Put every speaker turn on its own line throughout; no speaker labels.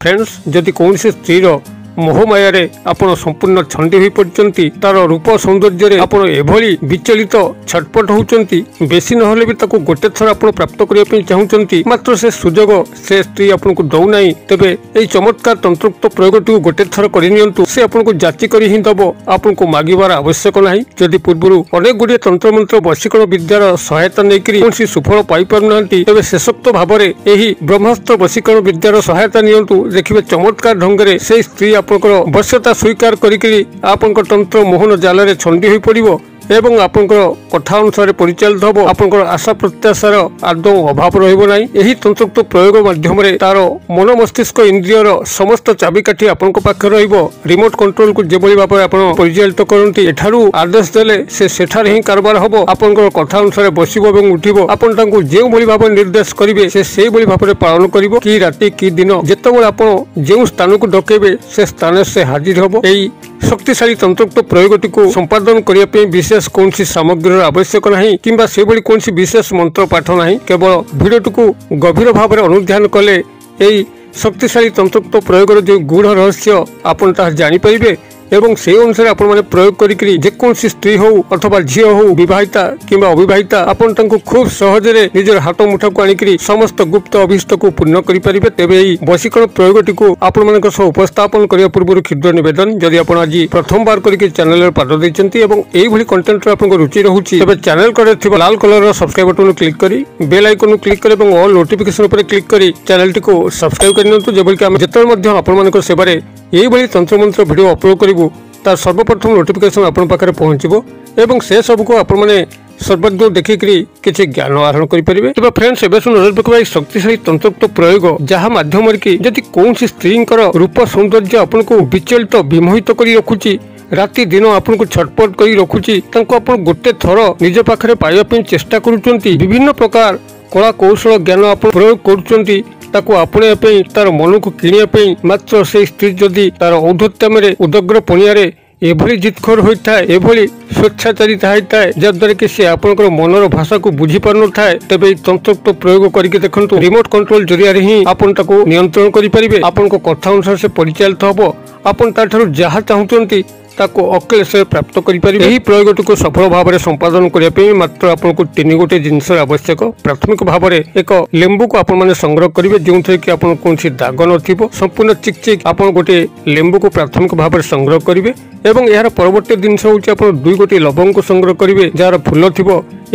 Friends जदि कौन स्त्री मोहमाया आपण संपूर्ण छंदी हो पड़ती तार रूप सौंदर्य आपण एभली विचलित छटपट होती बेसी नहले भी ताको गोटे थर आपण प्राप्त करने चाहूँगी मात्र से सुजोग से स्त्री आपन को दौना तेबे यही चमत्कार तंत्रोक्त प्रयोग गोटे थर करनी से आपन को जांची कर ही दब आपन को मागिबार आवश्यक ना जदि पूर्व अनेक गुड़िए तंत्र मंत्र वशीकरण विद्यार सहायता नहीं कौन सुफल पाई पारना तेज शेषोक्त भाव में ब्रह्मास्त्र वशीकरण विद्यार सहायता नियंतु देखिए चमत्कार ढंग से स्त्री आपनकर वश्यता स्वीकार करिकरी आपनकर तंत्र मोहन जाल रे छंदी होई पड़िबो एवं आपनकर कथा अनुसार परिचालित हम आपनकर आशा प्रत्याशार आदौ अभाव रहिबो नाही। एही तंत्रोक्त प्रयोग माध्यम रे तार मन मस्तिष्क इंद्रियर समस्त चाबिकाठी आपनक पाखे रहिबो रिमोट कंट्रोल को जेबोली भाव आपण परिचालित करंती एठारू आदेश देले से सेठार ही कारबार हबो आपनकर कथा अनुसार बसिबो एवं उठिबो आपन तांको जेउ बोली भाव निर्देश करिवे से सेई बोली भाव रे पालन करिवो की राति की दिन जेतेबेले आपण जेउ स्थान को डकेबे से स्थान से हाजिर हबो। एई शक्तिशाली तंत्रोक्त प्रयोगटी को संपादन करने विशेष कौन सामग्री आवश्यक नहीं किंबा से कौन विशेष मंत्र पाठ नहीं केवल भिडियोटी को गभीर भाव में अनुध्यान कले यही शक्तिशाली तंत्रोक्त प्रयोग जो गूढ़ रहस्य आपन जानीपारे एवं से अनुसार आपण माने प्रयोग करी जेकोसी स्त्री हो अथवा झील हो विवाहिता किंबा अविवाहिता आपण तांको खूब सहजरे निजर हाथ मुठा को आनिकरी समस्त गुप्त अभिष्ट को पूर्ण करि परिबे। तेबे एही वशीकरण प्रयोगटी को आपण मानक सह उपस्थापन करिया पूर्व क्षुद्र निवेदन जदि आपण आज प्रथम बार करिके चैनल रे पाद दैचंती एवं एही भली कंटेंट रे आपन रुचि रहूची तबे चैनल करे थिबा लाल कलर रो सब्सक्राइब बटन क्लिक करी बेल आइकन क्लिक करी एवं ऑल नोटिफिकेशन पर क्लिक करी चैनल टी को सब्सक्राइब करनियंतु जेबल कि हम जेतल मध्ये आपण मानक सेबारे एही भली तंत्र मंत्र वीडियो अपलोड करिवु तार सर्वप्रथम नोटिफिकेशन आपण पाखरे पहुंचबो एवं से सब को आपण माने सर्वज्ञ देखिकरी किछि ज्ञान आहरण करि परिबे। तबे फ्रेंड्स एबे सुन नजर पकबाई शक्तिशाली तंत्रोक्त प्रयोग जहा माध्यम कि जदि कौन स्त्रींकर रूप सौंदर्य आपण को विचलित विमोहित करी रखुची राति दिन आपन को छटपट करी रखुची तांको आपण गोटे थर निज पाखरे पाइबा पई चेष्टा करूचंती विभिन्न प्रकार कला कौशल ज्ञान आपण प्रयोग करूचंती ताको आपणे पे तार मन को किनिया पे मात्र से स्त्री जदि तार औद्धत्यम उदग्र पणिया एभली जितखोर होता है एभली स्वेच्छाचारी होता है जद्वारा कि से आपनकर मनर भाषा को बुझी पार न था तेबे तंत्रोक्त प्रयोग करके देखंतु रिमोट कंट्रोल जरिया ही आपन ताको नियंत्रण करि परिबे आपन को कथा अनुसार से परिचालित हबो आपन ताठारु जहा चाहुचंती ताको अक्लेश प्राप्त करिपारिबे। एही प्रयोगटी को सफल भाव में संपादन करने मात्र आपको तीन गोटे जिनस आवश्यक। प्राथमिक भाव में एक लेंबू को आपण माने संग्रह करेंगे जो थे कि आपन कौन दाग न संपूर्ण चिकचिक आप गोटे लेंबू को प्राथमिक भाव में संग्रह करेंगे एवं यार परवर्ती जिनस हूँ आप दुई गोटी लवंग को संग्रह करेंगे जार फूल थी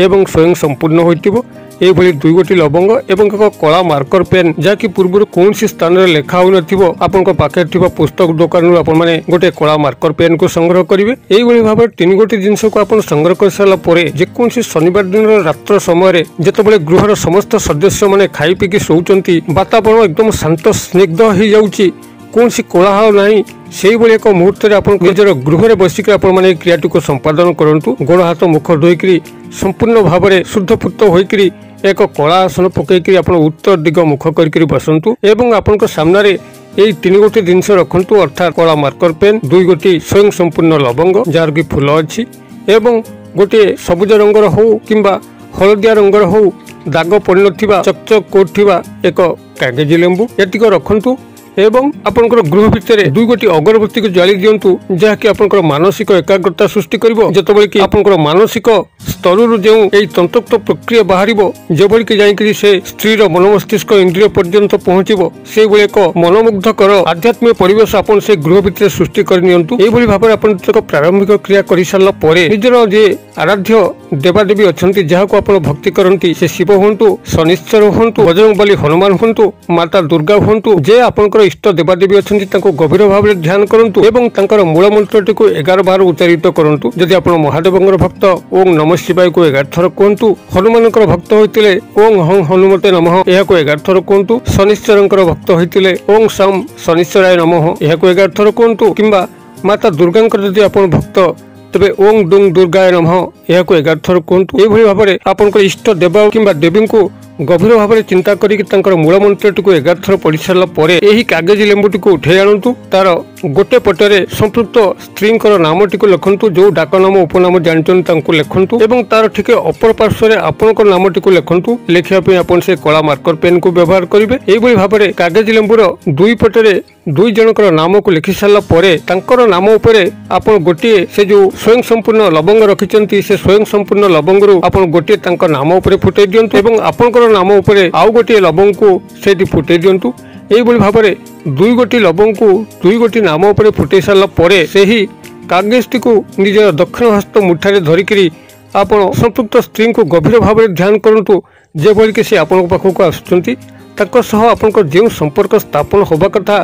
एवं स्वयं संपूर्ण होइतिबो एभली दुई गोटी लवंग एवं एक कला मार्कर पेन जहाँकि पूर्व कौन स्थान में लेखा हो नपन पाखे पुस्तक दुकान आपण माने गोटे कला मार्कर पेन को संग्रह करेंगे। यही भाव तीन गोटी जिनस को आप संग्रह कर सारापर जेकोसी शनिवार दिन रात्र समय जितेबाला गृहर समस्त सदस्य मैंने खाई पीकी शोचंती वातावरण एकदम शांत स्निग्ध हो जाऊँगी कौन कोलाहल नहीं से एक मुहूर्त निजर गृह बसिक क्रियाटी को संपादन करूँ गोड़ हाथ मुख धोईकरी संपूर्ण भाव में शुद्धपुत होकर एक कला आसन पकईकरी आप उत्तर दिग मुख कर बसतु एवं आपण सामने यही तीन गोटी जिनस रखु अर्थात कला मार्कर पेन दुई गोटी स्वयं संपूर्ण लवंग जार की फूल अच्छी एवं गोटे सबुज रंगर हो किंबा हलदिया रंगर हो दाग पड़ न चकचक कोठा एक कागज लेंबू एतिक रखु एवं आपनकर गृह भितर दुई गोटी अगरबत्ती को जाली दिंतु जहाँकि आपनकर मानसिक एकाग्रता सृष्टि करिवो जेतेबेले कि आपनकर मानसिक स्तर जो यही तंत्रोक्त प्रक्रिया बाहर जेभली कि जाइकरी से स्त्रीर मन मस्तिष्क इंद्रिय पर्यंत पहुंचबो से एक मनमुग्धकर आध्यात्मिक परिवेश आपन से गृह भितर सृष्टि करनियंतु एभली भाबरे आपन एक प्रारंभिक क्रिया करि सारला परे निजर जे आराध्य देवादेवी अछंती जहाको आपन भक्ति करंती से शिव हुंतु शनिश्चर हुंतु बजरंगबली हनुमान हुंतु माता दुर्गा हुंतु जे आपनकर इष्ट देवादेवी अछंती ताको गभीर भाव में ध्यान करंतु एवं तांकर मूल मंत्रटी को 11 बार उच्चारित करंतु। जदि आपण महादेवंकर भक्त ओम नमः शिवाय को 11 थर कहतु हनुमानकर भक्त होइतिले ओम हं हनुमते नमः एहा को 11 थर कहतु शनिश्चरंकर भक्त होइतिले ओम सम शनिश्चराय नमः एहा को 11 थर कहतु किंबा माता दुर्गांकर जदि आपण भक्त तबे ओम डुंग दुर्गाय नमः एहा को 11 थर कहतु। एभली भाव में आपनकर इष्ट देव किंबा देवी को गभीर भाव में चिंता करिक मूल मंत्रटी को 11 थर पढ़ी सारा पर यही कागज लेंबूटी को उठे आणु तार गोटे पटरे संपृक्त स्त्री नामटी लिखु जो डाक नाम उपनाम जानते लिखु और तार ठीक अपर पार्श्व आपंकर नामटी लिखु लिखापी आप से कला मार्कर पेन को व्यवहार करेंगे। यही भाव में कागज लेंबुर दुई पटरे दुई जनकर नाम को लिखि सारा पर नाम उपरे आप गोटे से जो स्वयं संपूर्ण लवंग रखिंट से स्वयं संपूर्ण लवंग आप गोटे नाम उपर फुटे दिंतु और आपंकर नाम उपरे आउ गोटे लवंग को से फुटे दिंतु। यही भाव में दुई गोटी लवंग को दुई गोटी नाम उपर फुटे सारा पर से ही कागजटी को निज दक्षिण हस्त मुठारे धरिकी आप संपृक्त स्त्री को गभीर भाव में ध्यान करूँ जेभली कि आप पाखक आसुँच आपंकर जो संपर्क स्थापन होगा कथा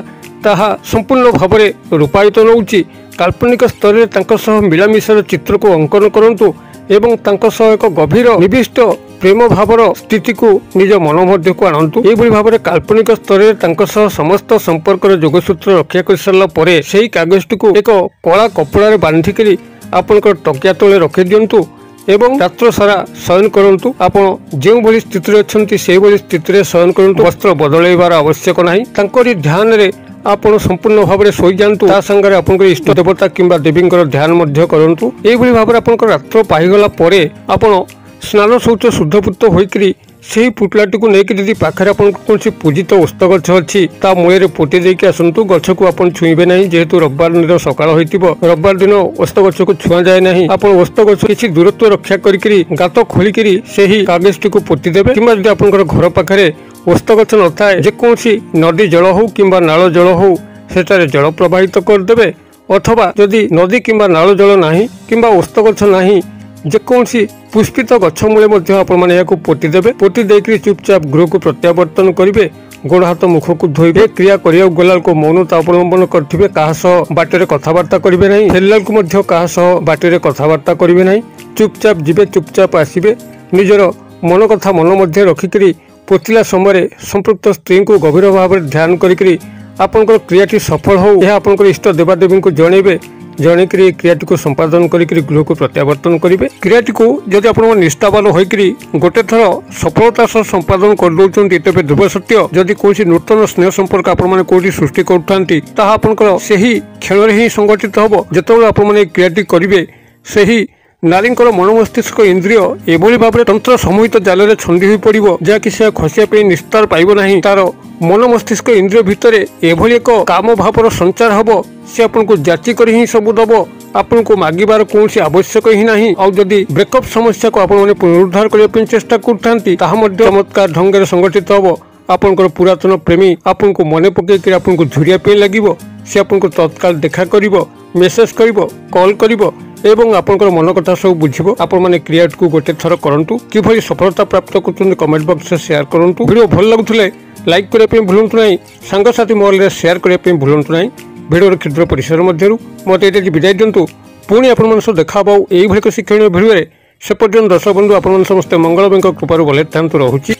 ताहा संपूर्ण भाव में रूपायित नौची काल्पनिक स्तर में मिलामिशार चित्र को अंकन करूँ एवं एक गभीर निविष्ट प्रेम भावर स्थिति को निज मन मध्य को आणतु। यही भाव में काल्पनिक स्तर में समस्त संपर्क जोगसूत्र रक्षा कर सारा पर से कागजटी को एक कला कपड़ा बांधिकी आपंकर तकिया तले रखी दिंतु एवं रात्र सारा शयन करंतु। आपण जो भली स्थिति अच्छी से भली स्थिति शयन करंतु। वस्त्र बदलैबार आवश्यक नहीं। तांकरी ध्यान रे आपण संपूर्ण भाव में शोई जातु। सांगे आप इष्ट देवता किंबा देवी ध्यान मध्य करंतु। यही भाव में आप रात्र पाईगला आपण स्नान शौच शुद्धपूत होकर से पुटलाटी को लेकिन यदि पाखे कौन पूजित ओस्त गछ अच्छी मूल पोटी देकी आसतु। गछ को आप छुईबे ना जेहेतु रविवार दिन सकाल रविवार दिन ओस्त गछ को छुआ जाए ना। आप ओस्त गछ किसी दूरत्व रक्षा करी गात खोलिकी से ही कागजटी को पोतीदेवे कि घर पाखे ओस्त गछ न थाए जेकोसी नदी जल हो कि नाल जल हो सेटारे जल प्रवाहित करदे अथवा जदि नदी कि नाल जल ना कि ओस्त गछ ना जेकोसी पुष्पित गछ मूले आपने पोतीदेवे। पोती देकर चुपचाप गृह को प्रत्यावर्तन करेंगे। गोड़ हाथ मुख को धोइबे। क्रिया करिया गला को मौनता अवलंबन करेंगे। क्या बाटर कथबार्ता करेंगे ना। फेरला क्या बाटर कथबार्ता करेंगे ना। चुपचाप जीवे चुपचाप आसबे। निजर मन कथा मन मध्य रखिकी पोतिला समय संपृक्त स्त्री को गभीर भाव में ध्यान करी आपंकर क्रियाटी सफल हो यह आपंकर इष्ट देवादेवी को जनइबे। जनईकरी क्रियाटी को संपादन करी गृह को प्रत्यावर्तन करेंगे। क्रियाटी को जदि आप निष्ठावान होकर गोटे थर सफलता सह संपादन कर दौरान तेज ध्रुव सत्य जदि कौन नूतन स्नेह संपर्क आपड़ी सृष्टि कर क्षण ही संगठित हम जो आपने क्रियाटी करेंगे से ही नारी मन मस्तिष्क इंद्रिय एभली भाव में तंत्र समूहित जाल छंदी हो पड़ो जहाँकि से खसिया निस्तार पाइब ना। तार मन मस्तिष्क इंद्रिय भितर एभली एक काम भावर संचार हम से आपको जाची कर ही सब दब। आपन को मागिबार कौन आवश्यक ही ना। आदि ब्रेकअप समस्या को आपने पुनरुद्धार करने चेष्टा करते चमत्कार ढंग से संगठित हम। आपंकर पुरातन प्रेमी आपन को मन पकईकर आपको झुरिया पे लगे से आपको तत्काल देखा कर मेसेज कर कॉल कर एवं आपंकर मन कथा सब बुझिबो। आपण माने क्रिएट को गोटे थर करंतु किभली सफलता प्राप्त करछन कमेंट बॉक्स से शेयर करंतु। वीडियो भल लागुथले लाइक करे पे भूलंतु नाही। संग साथी मोबाइल रे शेयर करे पे भूलंतु नाही। वीडियो क्षुद्र परिसर मध्यरु मते एते विदाय दियंतु। पुणी आपण मन सो देखा बाउ एई भली शिक्षणीय वीडियो रे से पर्यंत दर्शक बंधु आपण मन समस्त मंगलमय कृपारु भले थांतु रहूची।